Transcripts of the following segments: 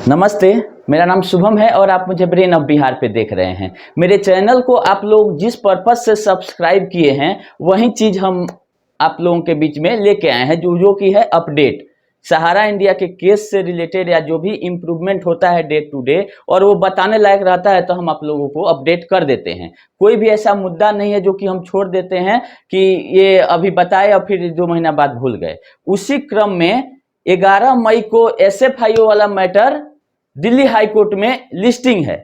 नमस्ते, मेरा नाम शुभम है और आप मुझे ब्रेन ऑफ बिहार पे देख रहे हैं। मेरे चैनल को आप लोग जिस पर्पज से सब्सक्राइब किए हैं वही चीज़ हम आप लोगों के बीच में लेके आए हैं जो कि है अपडेट। सहारा इंडिया के केस से रिलेटेड या जो भी इम्प्रूवमेंट होता है डे टू डे और वो बताने लायक रहता है तो हम आप लोगों को अपडेट कर देते हैं। कोई भी ऐसा मुद्दा नहीं है जो कि हम छोड़ देते हैं कि ये अभी बताए और फिर 2 महीना बाद भूल गए। उसी क्रम में 11 मई को SFIO वाला मैटर दिल्ली हाई कोर्ट में लिस्टिंग है,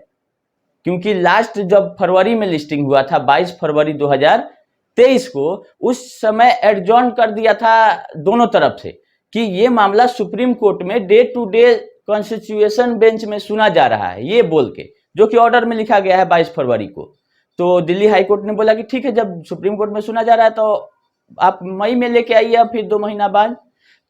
क्योंकि लास्ट जब फरवरी में लिस्टिंग हुआ था 22 फरवरी 2023 को, उस समय एडजॉर्न कर दिया था दोनों तरफ से कि ये मामला सुप्रीम कोर्ट में day to day constitution bench में सुना जा रहा है, ये बोल के, जो कि ऑर्डर में लिखा गया है 22 फरवरी को। तो दिल्ली हाई कोर्ट ने बोला कि ठीक है, जब सुप्रीम कोर्ट में सुना जा रहा है तो आप मई में लेके आइए फिर 2 महीना बाद।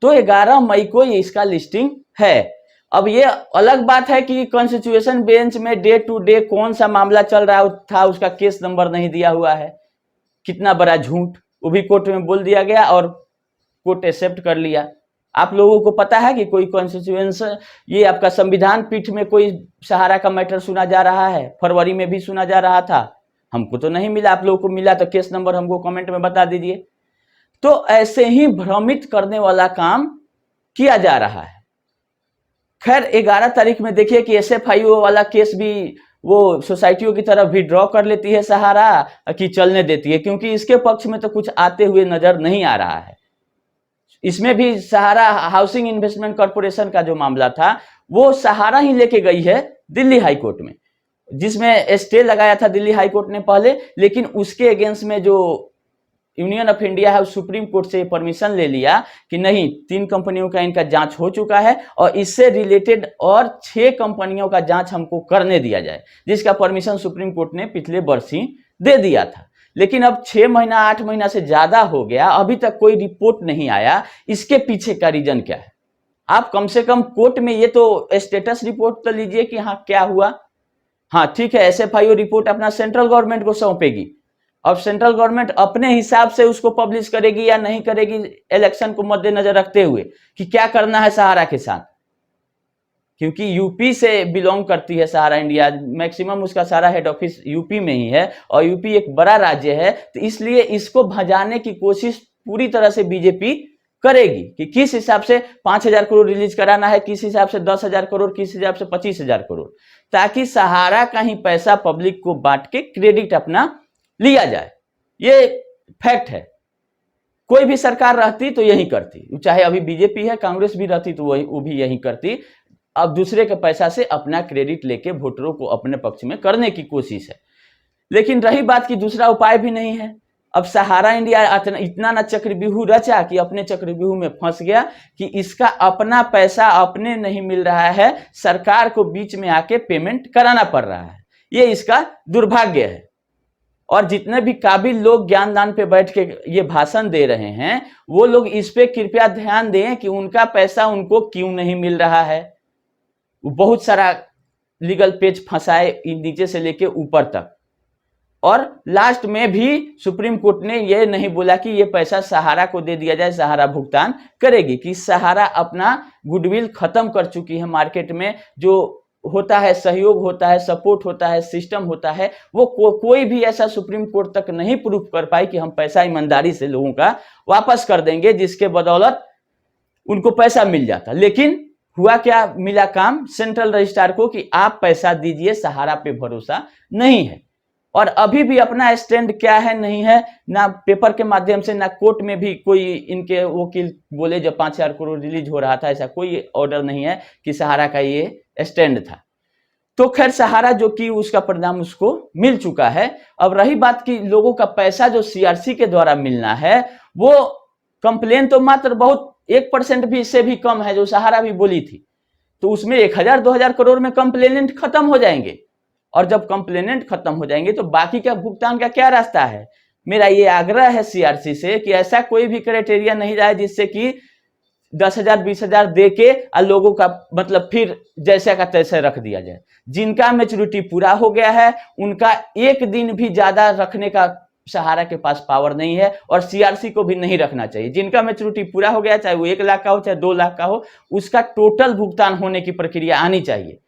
तो 11 मई को ये इसका लिस्टिंग है। अब ये अलग बात है कि कॉन्स्टिट्यूशन बेंच में डे टू डे कौन सा मामला चल रहा था, उसका केस नंबर नहीं दिया हुआ है। कितना बड़ा झूठ, वो भी कोर्ट में बोल दिया गया और कोर्ट एक्सेप्ट कर लिया। आप लोगों को पता है कि कोई कॉन्स्टिट्यूशन, ये आपका संविधान पीठ में कोई सहारा का मैटर सुना जा रहा है? फरवरी में भी सुना जा रहा था, हमको तो नहीं मिला। आप लोगों को मिला तो केस नंबर हमको कमेंट में बता दीजिए। तो ऐसे ही भ्रमित करने वाला काम किया जा रहा है। खैर 11 तारीख में देखिए कि SFIO वाला केस भी वो सोसाइटियों की तरफ भी ड्रॉ कर लेती है सहारा कि चलने देती है, क्योंकि इसके पक्ष में तो कुछ आते हुए नजर नहीं आ रहा है। इसमें भी सहारा हाउसिंग इन्वेस्टमेंट कॉर्पोरेशन का जो मामला था वो सहारा ही लेके गई है दिल्ली हाई कोर्ट में, जिसमें स्टे लगाया था दिल्ली हाई कोर्ट ने पहले, लेकिन उसके अगेंस्ट में जो यूनियन ऑफ इंडिया है सुप्रीम कोर्ट से परमिशन ले लिया कि नहीं, 3 कंपनियों का इनका जांच हो चुका है और इससे रिलेटेड और 6 कंपनियों का जांच हमको करने दिया जाए, जिसका परमिशन सुप्रीम कोर्ट ने पिछले वर्ष ही दे दिया था। लेकिन अब 6 महीना 8 महीना से ज्यादा हो गया, अभी तक कोई रिपोर्ट नहीं आया। इसके पीछे का रीजन क्या है? आप कम से कम कोर्ट में ये तो स्टेटस रिपोर्ट तो लीजिए कि हाँ क्या हुआ। हाँ ठीक है, SFIO रिपोर्ट अपना सेंट्रल गवर्नमेंट को सौंपेगी। अब सेंट्रल गवर्नमेंट अपने हिसाब से उसको पब्लिश करेगी या नहीं करेगी, इलेक्शन को मद्देनजर रखते हुए कि क्या करना है सहारा के साथ, क्योंकि यूपी से बिलोंग करती है सहारा इंडिया, मैक्सिमम उसका सारा हेड ऑफिस यूपी में ही है और यूपी एक बड़ा राज्य है, तो इसलिए इसको भजाने की कोशिश पूरी तरह से बीजेपी करेगी कि किस हिसाब से 5,000 करोड़ रिलीज कराना है, किस हिसाब से 10,000 करोड़, किस हिसाब से 25,000 करोड़, ताकि सहारा का ही पैसा पब्लिक को बांट के क्रेडिट अपना लिया जाए। ये फैक्ट है। कोई भी सरकार रहती तो यही करती, चाहे अभी बीजेपी है, कांग्रेस भी रहती तो वो भी यही करती। अब दूसरे के पैसा से अपना क्रेडिट लेके वोटरों को अपने पक्ष में करने की कोशिश है। लेकिन रही बात कि दूसरा उपाय भी नहीं है। अब सहारा इंडिया इतना ना चक्रव्यूह रचा कि अपने चक्रव्यूह में फंस गया कि इसका अपना पैसा अपने नहीं मिल रहा है, सरकार को बीच में आके पेमेंट कराना पड़ रहा है। ये इसका दुर्भाग्य है। और जितने भी काबिल लोग ज्ञानदान पे बैठ के ये भाषण दे रहे हैं, वो लोग इस पे कृपया ध्यान दें कि उनका पैसा उनको क्यों नहीं मिल रहा है। बहुत सारा लीगल पेज फंसाए नीचे से लेके ऊपर तक, और लास्ट में भी सुप्रीम कोर्ट ने ये नहीं बोला कि ये पैसा सहारा को दे दिया जाए, सहारा भुगतान करेगी, कि सहारा अपना गुडविल खत्म कर चुकी है मार्केट में। जो होता है सहयोग होता है, सपोर्ट होता है, सिस्टम होता है, वो कोई भी ऐसा सुप्रीम कोर्ट तक नहीं प्रूफ कर पाई कि हम पैसा ईमानदारी से लोगों का वापस कर देंगे, जिसके बदौलत उनको पैसा मिल जाता। लेकिन हुआ क्या, मिला काम सेंट्रल रजिस्ट्रार को कि आप पैसा दीजिए, सहारा पे भरोसा नहीं है। और अभी भी अपना स्टैंड क्या है नहीं है, ना पेपर के माध्यम से ना कोर्ट में भी कोई इनके वकील बोले जब 5,000 करोड़ रिलीज हो रहा था, ऐसा कोई ऑर्डर नहीं है कि सहारा का ये स्टैंड था। तो खैर सहारा जो कि उसका परिणाम उसको मिल चुका है। अब रही बात कि लोगों का पैसा जो CRC के द्वारा मिलना है, वो कंप्लेन तो मात्र बहुत 1% भी, इससे भी कम है, जो सहारा भी बोली थी। तो उसमें 1,000-2,000 करोड़ में कंप्लेनेंट खत्म हो जाएंगे, और जब कंप्लेनेंट खत्म हो जाएंगे तो बाकी का भुगतान का क्या रास्ता है। मेरा ये आग्रह है CRC से कि ऐसा कोई भी क्राइटेरिया नहीं रहा जिससे कि 10,000 20,000 दे के लोगों का मतलब फिर जैसा का तैसे रख दिया जाए। जिनका मैच्योरिटी पूरा हो गया है उनका एक दिन भी ज्यादा रखने का सहारा के पास पावर नहीं है और सीआरसी को भी नहीं रखना चाहिए। जिनका मैच्योरिटी पूरा हो गया, चाहे वो 1 लाख का हो चाहे 2 लाख का हो, उसका टोटल भुगतान होने की प्रक्रिया आनी चाहिए।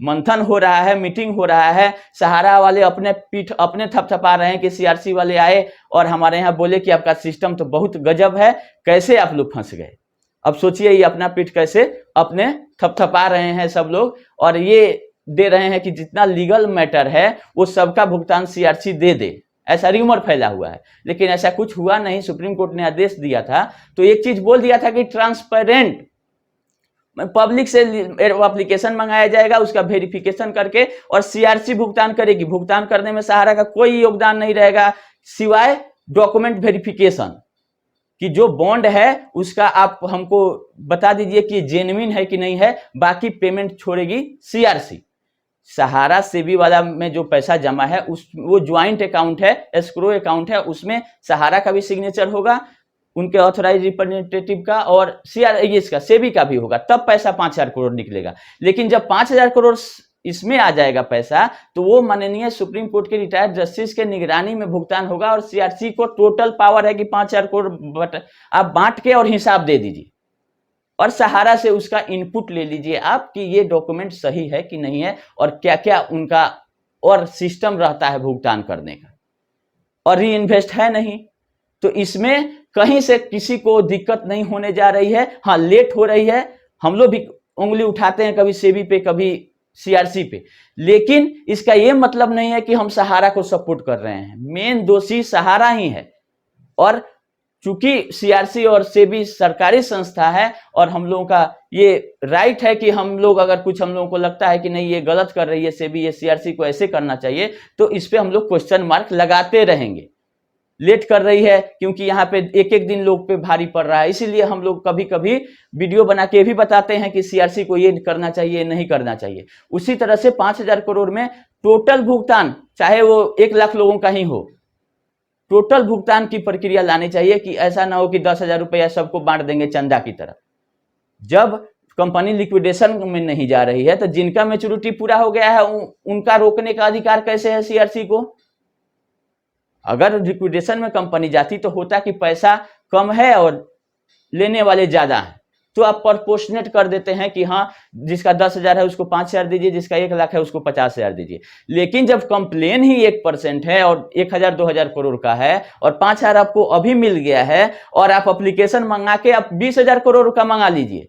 मंथन हो रहा है, मीटिंग हो रहा है, सहारा वाले अपने पीठ अपने थपथपा रहे हैं कि सीआरसी वाले आए और हमारे यहाँ बोले कि आपका सिस्टम तो बहुत गजब है, कैसे आप लोग फंस गए। अब सोचिए ये अपना पीठ कैसे अपने थपथपा रहे हैं सब लोग, और ये दे रहे हैं कि जितना लीगल मैटर है वो सबका भुगतान सीआरसी दे दे, ऐसा रिमर फैला हुआ है। लेकिन ऐसा कुछ हुआ नहीं। सुप्रीम कोर्ट ने आदेश दिया था तो एक चीज बोल दिया था कि ट्रांसपेरेंट, पब्लिक से एप्लीकेशन मंगाया जाएगा, उसका वेरिफिकेशन करके और सीआरसी भुगतान करेगी। भुगतान करने में सहारा का कोई योगदान नहीं रहेगा सिवाय डॉक्यूमेंट वेरिफिकेशन, कि जो बॉन्ड है उसका आप हमको बता दीजिए कि जेन्युइन है कि नहीं है, बाकी पेमेंट छोड़ेगी सीआरसी। सहारा सेबी वाला में जो पैसा जमा है उस वो ज्वाइंट अकाउंट है, एस्क्रो अकाउंट है, उसमें सहारा का भी सिग्नेचर होगा, उनके ऑथराइज रिप्रेजेंटेटिव का, और सीआरएस का, सेबी का भी होगा, तब पैसा 5,000 करोड़ निकलेगा। लेकिन जब 5,000 करोड़ इसमें आ जाएगा पैसा, तो वो माननीय सुप्रीम कोर्ट के रिटायर्ड जस्टिस के निगरानी में भुगतान होगा और सीआरसी को टोटल पावर है कि 5,000 करोड़ आप बांट के और हिसाब दे दीजिए और सहारा से उसका इनपुट ले लीजिए आप कि ये डॉक्यूमेंट सही है कि नहीं है और क्या क्या उनका और सिस्टम रहता है भुगतान करने का, और री इन्वेस्ट है नहीं। तो इसमें कहीं से किसी को दिक्कत नहीं होने जा रही है। हाँ, लेट हो रही है, हम लोग भी उंगली उठाते हैं, कभी सेबी पे कभी सीआरसी पे, लेकिन इसका यह मतलब नहीं है कि हम सहारा को सपोर्ट कर रहे हैं। मेन दोषी सहारा ही है, और चूंकि सीआरसी और सेबी सरकारी संस्था है और हम लोगों का ये राइट है कि हम लोग अगर कुछ हम लोगों को लगता है कि नहीं ये गलत कर रही है सेबी, ये सीआरसी को ऐसे करना चाहिए, तो इस पे हम लोग क्वेश्चन मार्क लगाते रहेंगे। लेट कर रही है क्योंकि यहाँ पे एक एक दिन लोग पे भारी पड़ रहा है, इसीलिए हम लोग कभी कभी वीडियो बना के भी बताते हैं कि सीआरसी को ये करना चाहिए, नहीं करना चाहिए। उसी तरह से 5,000 करोड़ में टोटल भुगतान, चाहे वो 1 लाख लोगों का ही हो, टोटल भुगतान की प्रक्रिया लानी चाहिए कि ऐसा ना हो कि 10,000 रुपया सबको बांट देंगे चंदा की तरह। जब कंपनी लिक्विडेशन में नहीं जा रही है तो जिनका मैच्योरिटी पूरा हो गया है उनका रोकने का अधिकार कैसे है सीआरसी को? अगर लिक्विडेशन में कंपनी जाती तो होता कि पैसा कम है और लेने वाले ज्यादा है, तो आप प्रोपोर्शनेट कर देते हैं कि हाँ जिसका 10,000 है उसको 5,000 दीजिए, जिसका 1 लाख है उसको 50,000 दीजिए। लेकिन जब कंप्लेन ही 1% है और 1,000-2,000 करोड़ का है और 5,000 आपको अभी मिल गया है और आप एप्लीकेशन मंगा के आप 20,000 करोड़ का मंगा लीजिए।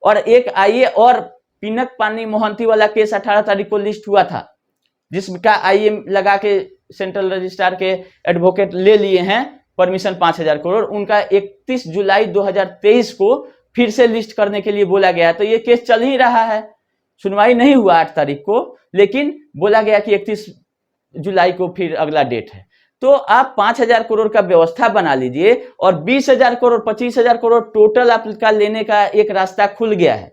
और एक आइए और पिनक पानी मोहंती वाला केस 18 तारीख को लिस्ट हुआ था, जिसका आईएम लगा के सेंट्रल रजिस्ट्रार के एडवोकेट ले लिए हैं परमिशन 5,000 करोड़, उनका 31 जुलाई 2023 को फिर से लिस्ट करने के लिए बोला गया। तो ये केस चल ही रहा है, सुनवाई नहीं हुआ 8 तारीख को, लेकिन बोला गया कि 31 जुलाई को फिर अगला डेट है। तो आप 5,000 करोड़ का व्यवस्था बना लीजिए और 20,000 करोड़ 25,000 करोड़ टोटल आपका लेने का एक रास्ता खुल गया है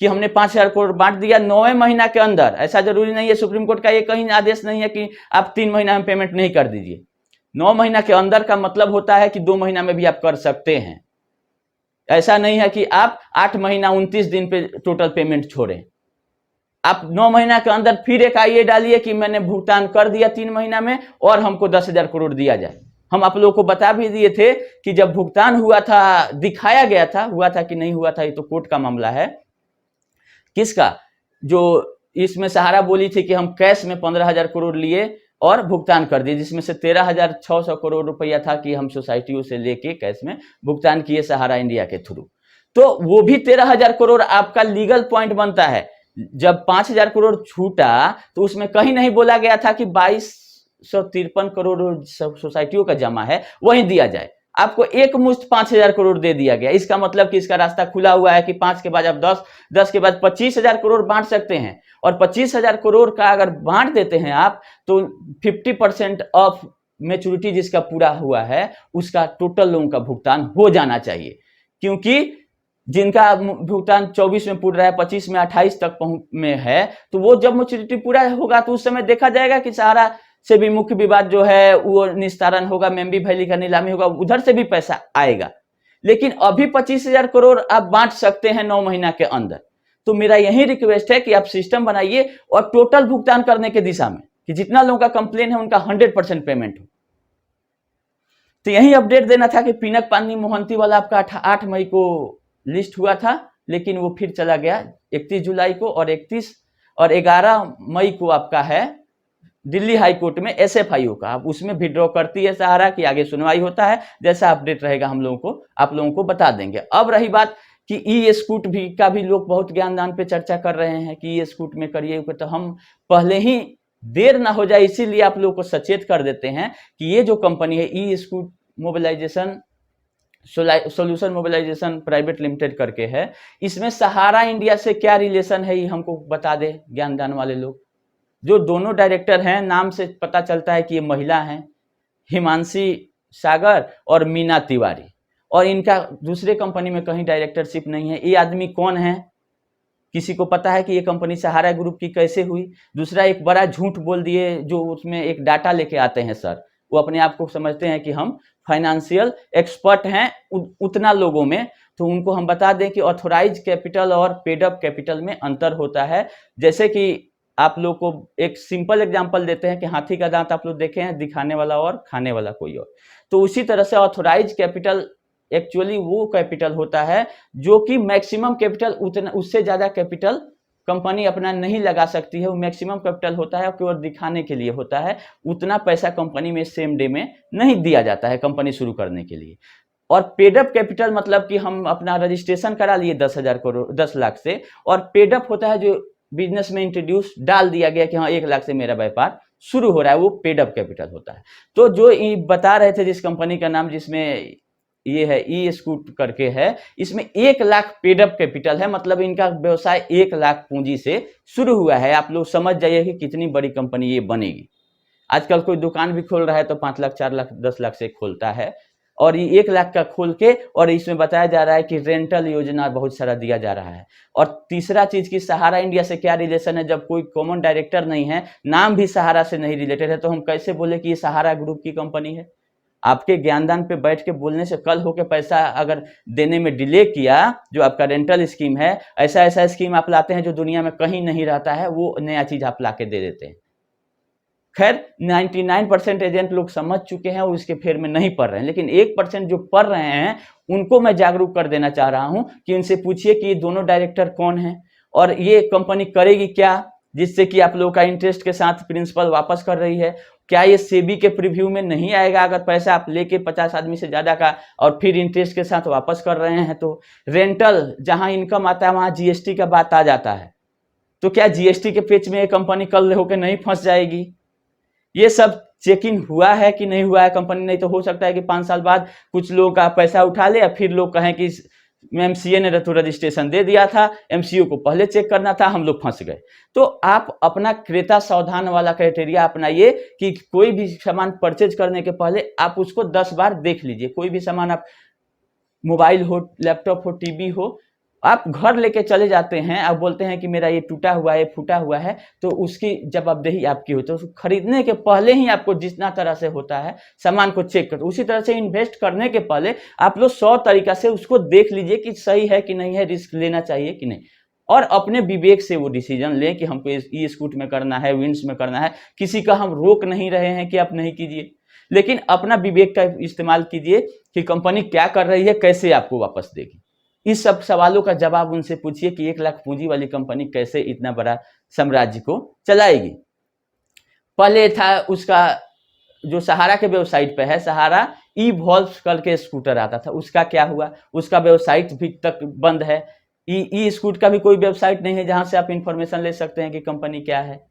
कि हमने 5,000 करोड़ बांट दिया 9वें महीना के अंदर। ऐसा जरूरी नहीं है, सुप्रीम कोर्ट का ये कहीं आदेश नहीं है कि आप 3 महीना में पेमेंट नहीं कर दीजिए। 9 महीना के अंदर का मतलब होता है कि 2 महीना में भी आप कर सकते हैं। ऐसा नहीं है कि आप 8 महीना 29 दिन पे टोटल पेमेंट छोड़ें। आप 9 महीना के अंदर फिर एक आईए डालिए कि मैंने भुगतान कर दिया 3 महीना में और हमको 10,000 करोड़ दिया जाए। हम आप लोगों को बता भी दिए थे कि जब भुगतान हुआ था, दिखाया गया था, हुआ था कि नहीं हुआ था ये तो कोर्ट का मामला है। किसका? जो इसमें सहारा बोली थी कि हम कैश में 15,000 करोड़ लिए और भुगतान कर दिए, जिसमें से 13,600 करोड़ रुपया था कि हम सोसाइटियों से लेके कैश में भुगतान किए सहारा इंडिया के थ्रू। तो वो भी 13,000 करोड़ आपका लीगल पॉइंट बनता है। जब 5,000 करोड़ छूटा तो उसमें कहीं नहीं बोला गया था कि 2253 करोड़ सोसाइटियों का जमा है वही दिया जाए। आपको एक मुश्त 5,000 करोड़ दे दिया गया। इसका मतलब कि इसका रास्ता खुला हुआ है कि 5 के बाद आप 10, 10 के बाद 25,000 करोड़ बांट सकते हैं। और 25,000 करोड़ का अगर बांट देते हैं आप तो 50% ऑफ मैच्योरिटी जिसका पूरा हुआ है उसका टोटल लोन का भुगतान हो जाना चाहिए। क्योंकि जिनका भुगतान 24 में पूरा है, 25 में 28 तक में है, तो वो जब मैच्योरिटी पूरा होगा तो उस समय देखा जाएगा कि सहारा से भी मुख्य विवाद जो है वो निस्तारण होगा, मेम्बी वैली का नीलामी होगा, उधर से भी पैसा आएगा। लेकिन अभी 25,000 करोड़ आप बांट सकते हैं 9 महीना के अंदर। तो मेरा यही रिक्वेस्ट है कि आप सिस्टम बनाइए और टोटल भुगतान करने के दिशा में कि जितना लोगों का कंप्लेन है उनका 100% पेमेंट हो। तो यही अपडेट देना था कि पिनक पानी मोहंती वाला आपका 8 मई को लिस्ट हुआ था, लेकिन वो फिर चला गया 31 जुलाई को, और 31 और 11 मई को आपका है दिल्ली हाई कोर्ट में SFIO का, अब उसमें विड्रॉ करती है सहारा की, आगे सुनवाई होता है। जैसा अपडेट रहेगा हम लोगों को आप लोगों को बता देंगे। अब रही बात कि ई स्कूट भी का भी लोग बहुत ज्ञानदान पे चर्चा कर रहे हैं कि ई स्कूट में करिए, तो हम पहले ही देर ना हो जाए इसीलिए आप लोगों को सचेत कर देते हैं कि ये जो कंपनी है E scoot mobilisation solution mobilisation private limited करके है, इसमें सहारा इंडिया से क्या रिलेशन है ये हमको बता दे ज्ञानदान वाले लोग। जो दोनों डायरेक्टर हैं, नाम से पता चलता है कि ये महिला हैं, हिमांशी सागर और मीना तिवारी, और इनका दूसरे कंपनी में कहीं डायरेक्टरशिप नहीं है। ये आदमी कौन है, किसी को पता है कि ये कंपनी सहारा ग्रुप की कैसे हुई? दूसरा, एक बड़ा झूठ बोल दिए, जो उसमें एक डाटा लेके आते हैं सर, वो अपने आप को समझते हैं कि हम फाइनेंशियल एक्सपर्ट हैं उतना लोगों में, तो उनको हम बता दें कि ऑथोराइज कैपिटल और पेड अप कैपिटल में अंतर होता है। जैसे कि आप लोग को एक सिंपल एग्जांपल देते हैं कि हाथी का दांत आप लोग देखे हैं, दिखाने वाला और खाने वाला कोई और, तो उसी तरह से ऑथोराइज कैपिटल एक्चुअली वो कैपिटल होता है जो कि मैक्सिमम कैपिटल उतना, उससे ज्यादा कैपिटल कंपनी अपना नहीं लगा सकती है, वो मैक्सिमम कैपिटल होता है, केवल दिखाने के लिए होता है। उतना पैसा कंपनी में सेम डे में नहीं दिया जाता है कंपनी शुरू करने के लिए। और पेडअप कैपिटल मतलब कि हम अपना रजिस्ट्रेशन करा लिए 10,000 करोड़ 10 लाख से, और पेडअप होता है जो बिजनेस में इंट्रोड्यूस डाल दिया गया कि हाँ 1 लाख से मेरा व्यापार शुरू हो रहा है, वो पेडअप कैपिटल होता है। तो जो बता रहे थे जिस कंपनी का नाम जिसमें ये है ई स्कूट करके है, इसमें 1 लाख पेडअप कैपिटल है, मतलब इनका व्यवसाय 1 लाख पूंजी से शुरू हुआ है। आप लोग समझ जाइए कि कितनी बड़ी कंपनी ये बनेगी। आजकल कोई दुकान भी खोल रहा है तो 5 लाख 4 लाख 10 लाख से खोलता है, और ये 1 लाख का खोल के, और इसमें बताया जा रहा है कि रेंटल योजना बहुत सारा दिया जा रहा है। और तीसरा चीज की सहारा इंडिया से क्या रिलेशन है, जब कोई कॉमन डायरेक्टर नहीं है, नाम भी सहारा से नहीं रिलेटेड है, तो हम कैसे बोले कि ये सहारा ग्रुप की कंपनी है? आपके ज्ञानदान पे बैठ के बोलने से कल होके पैसा अगर देने में डिले किया, जो आपका रेंटल स्कीम है, ऐसा स्कीम आप लाते हैं जो दुनिया में कहीं नहीं रहता है, वो नया चीज आप लाके दे देते हैं। खैर 99% एजेंट लोग समझ चुके हैं, उसके फेर में नहीं पढ़ रहे हैं, लेकिन 1% जो पढ़ रहे हैं उनको मैं जागरूक कर देना चाह रहा हूं कि इनसे पूछिए कि ये दोनों डायरेक्टर कौन हैं और ये कंपनी करेगी क्या, जिससे कि आप लोगों का इंटरेस्ट के साथ प्रिंसिपल वापस कर रही है। क्या ये सेबी के प्रीव्यू में नहीं आएगा अगर पैसा आप लेके 50 आदमी से ज्यादा का और फिर इंटरेस्ट के साथ वापस कर रहे हैं? तो रेंटल जहां इनकम आता है वहां जीएसटी का बात आ जाता है, तो क्या जीएसटी के पेच में ये कंपनी कल होकर नहीं फंस जाएगी? ये सब चेकिंग हुआ है कि नहीं हुआ है कंपनी? नहीं तो हो सकता है कि 5 साल बाद कुछ लोगों का पैसा उठा ले, फिर लोग कहें कि एमसीए ने तो रजिस्ट्रेशन दे दिया था, एमसीओ को पहले चेक करना था, हम लोग फंस गए। तो आप अपना क्रेता सावधान वाला क्राइटेरिया अपनाइए कि कोई भी सामान परचेज करने के पहले आप उसको 10 बार देख लीजिए। कोई भी सामान, आप मोबाइल हो, लैपटॉप हो, टीवी हो, आप घर लेके चले जाते हैं, आप बोलते हैं कि मेरा ये टूटा हुआ है, फूटा हुआ है, तो उसकी जवाबदेही आपकी होती है। तो खरीदने के पहले ही आपको जितना तरह से होता है सामान को चेक कर, उसी तरह से इन्वेस्ट करने के पहले आप लोग 100 तरीका से उसको देख लीजिए कि सही है कि नहीं है, रिस्क लेना चाहिए कि नहीं, और अपने विवेक से वो डिसीजन लें कि हमको ई स्कूट में करना है, विंड्स में करना है। किसी का हम रोक नहीं रहे हैं कि आप नहीं कीजिए, लेकिन अपना विवेक का इस्तेमाल कीजिए कि कंपनी क्या कर रही है, कैसे आपको वापस देगी। इस सब सवालों का जवाब उनसे पूछिए कि 1 लाख पूंजी वाली कंपनी कैसे इतना बड़ा साम्राज्य को चलाएगी। पहले था उसका जो सहारा के वेबसाइट पे है, सहारा ई वॉल्व करके स्कूटर आता था, उसका क्या हुआ? उसका वेबसाइट भी तक बंद है। ई स्कूट का भी कोई वेबसाइट नहीं है जहां से आप इंफॉर्मेशन ले सकते हैं कि कंपनी क्या है।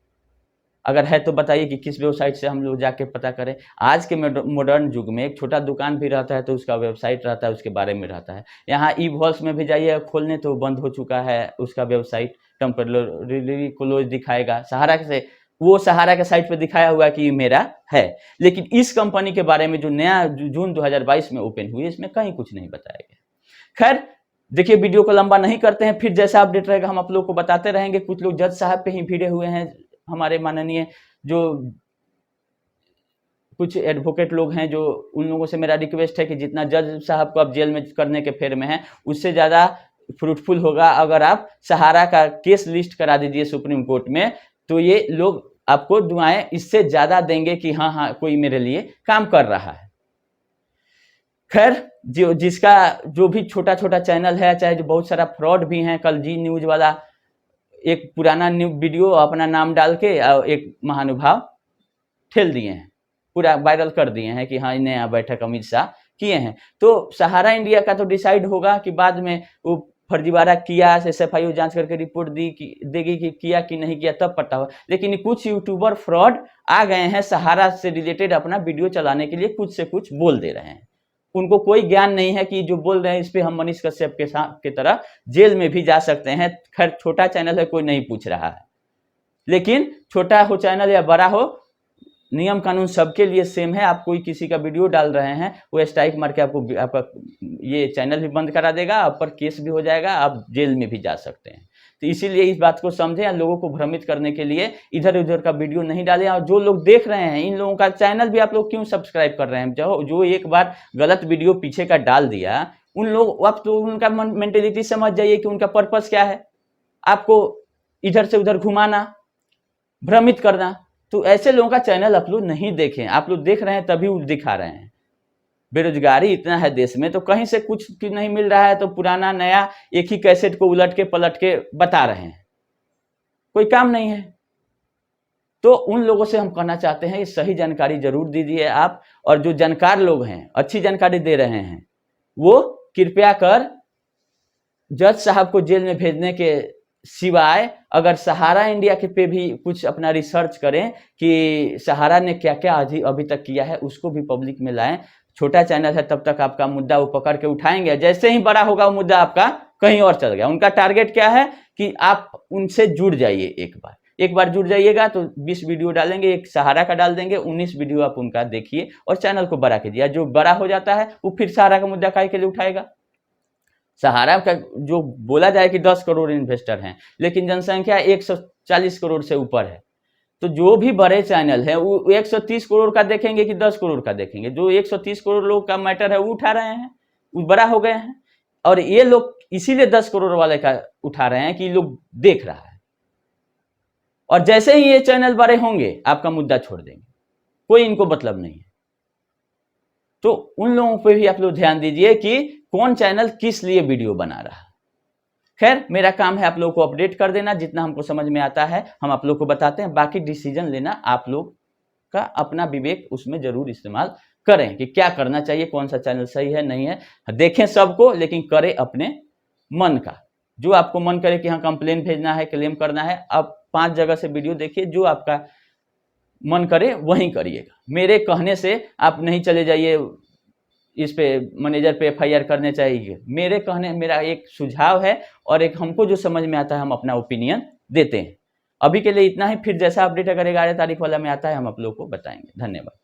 अगर है तो बताइए कि किस वेबसाइट से हम लोग जाके पता करें। आज के मॉडर्न युग में एक छोटा दुकान भी रहता है तो उसका वेबसाइट रहता है, उसके बारे में रहता है। यहाँ ई वॉल्स में भी जाइए खोलने तो बंद हो चुका है उसका वेबसाइट, टेम्परेरी क्लोज दिखाएगा। सहारा से वो सहारा के साइट पे दिखाया हुआ कि मेरा है, लेकिन इस कंपनी के बारे में जो नया जून 2022 में ओपन हुई, इसमें कहीं कुछ नहीं बताया गया। खैर देखिए, वीडियो को लंबा नहीं करते हैं, फिर जैसा अपडेट रहेगा हम आप लोग को बताते रहेंगे। कुछ लोग जज साहब पे ही भिड़े हुए हैं, हमारे माननीय जो कुछ एडवोकेट लोग हैं, जो उन लोगों से मेरा रिक्वेस्ट है कि जितना जज साहब को आप जेल में करने के फेर में हैं, उससे ज़्यादा फ्रूटफुल होगा अगर आप सहारा का केस लिस्ट करा दीजिए सुप्रीम कोर्ट में, तो ये लोग आपको दुआएं इससे ज़्यादा देंगे कि हाँ हाँ कोई मेरे लिए काम कर रहा है। खैर जिसका जो भी छोटा छोटा चैनल है, चाहे जो बहुत सारा फ्रॉड भी है, कल जी न्यूज वाला एक पुराना वीडियो अपना नाम डाल के एक महानुभाव ठेल दिए हैं, पूरा वायरल कर दिए हैं कि हाँ इन्हें बैठक अमित शाह किए हैं। तो सहारा इंडिया का तो डिसाइड होगा कि बाद में वो फर्जीवाड़ा किया, SFIO जांच करके रिपोर्ट देगी कि किया कि नहीं किया, तब पता हो। लेकिन कुछ यूट्यूबर फ्रॉड आ गए हैं सहारा से रिलेटेड अपना वीडियो चलाने के लिए, कुछ से कुछ बोल दे रहे हैं। उनको कोई ज्ञान नहीं है कि जो बोल रहे हैं इस पे हम मनीष कश्यप के तरह जेल में भी जा सकते हैं। खैर छोटा चैनल है, कोई नहीं पूछ रहा है, लेकिन छोटा हो चैनल या बड़ा हो, नियम कानून सबके लिए सेम है। आप कोई किसी का वीडियो डाल रहे हैं, वो स्ट्राइक मार के आपका ये चैनल भी बंद करा देगा, आप पर केस भी हो जाएगा, आप जेल में भी जा सकते हैं। तो इसीलिए इस बात को समझें, लोगों को भ्रमित करने के लिए इधर उधर का वीडियो नहीं डालें। और जो लोग देख रहे हैं, इन लोगों का चैनल भी आप लोग क्यों सब्सक्राइब कर रहे हैं? जो एक बार गलत वीडियो पीछे का डाल दिया, उन लोग अब तो उनका मेंटेलिटी समझ जाइए कि उनका पर्पस क्या है, आपको इधर से उधर घुमाना, भ्रमित करना। तो ऐसे लोगों का चैनल आप लोग नहीं देखें। आप लोग देख रहे हैं तभी दिखा रहे हैं। बेरोजगारी इतना है देश में, तो कहीं से कुछ नहीं मिल रहा है तो पुराना नया एक ही कैसेट को उलट के पलट के बता रहे हैं, कोई काम नहीं है। तो उन लोगों से हम कहना चाहते हैं सही जानकारी जरूर दीजिए आप, और जो जानकार लोग हैं, अच्छी जानकारी दे रहे हैं, वो कृपया कर जज साहब को जेल में भेजने के सिवाय अगर सहारा इंडिया के पे भी कुछ अपना रिसर्च करें कि सहारा ने क्या क्या अभी तक किया है, उसको भी पब्लिक में लाएं। छोटा चैनल है, तब तक आपका मुद्दा वो पकड़ के उठाएंगे, जैसे ही बड़ा होगा वो मुद्दा आपका कहीं और चल गया। उनका टारगेट क्या है कि आप उनसे जुड़ जाइए। एक बार जुड़ जाइएगा तो 20 वीडियो डालेंगे, एक सहारा का डाल देंगे, 19 वीडियो आप उनका देखिए और चैनल को बड़ा कीजिए। जो बड़ा हो जाता है वो फिर सहारा का मुद्दा काहे के लिए उठाएगा। सहारा का जो बोला जाए कि 10 करोड़ इन्वेस्टर हैं, लेकिन जनसंख्या 140 करोड़ से ऊपर है। तो जो भी बड़े चैनल है वो 130 करोड़ का देखेंगे कि 10 करोड़ का देखेंगे। जो 130 करोड़ लोग का मैटर है वो उठा रहे हैं, वो बड़ा हो गए हैं। और ये लोग इसीलिए 10 करोड़ वाले का उठा रहे हैं कि लोग देख रहा है, और जैसे ही ये चैनल बड़े होंगे आपका मुद्दा छोड़ देंगे, कोई इनको मतलब नहीं है। तो उन लोगों पे भी आप लोग ध्यान दीजिए कि कौन चैनल किस लिए वीडियो बना रहा है। खैर मेरा काम है आप लोगों को अपडेट कर देना, जितना हमको समझ में आता है हम आप लोग को बताते हैं। बाकी डिसीजन लेना आप लोग का अपना विवेक उसमें जरूर इस्तेमाल करें कि क्या करना चाहिए, कौन सा चैनल सही है नहीं है। देखें सबको, लेकिन करें अपने मन का। जो आपको मन करे कि हाँ कंप्लेन भेजना है, क्लेम करना है, आप 5 जगह से वीडियो देखिए, जो आपका मन करे वहीं करिएगा। मेरे कहने से आप नहीं चले जाइए इस पे मैनेजर पे FIR करने चाहिए। मेरा एक सुझाव है, और एक हमको जो समझ में आता है हम अपना ओपिनियन देते हैं। अभी के लिए इतना ही, फिर जैसा अपडेट अगर 11 तारीख वाला में आता है हम आप लोग को बताएंगे। धन्यवाद।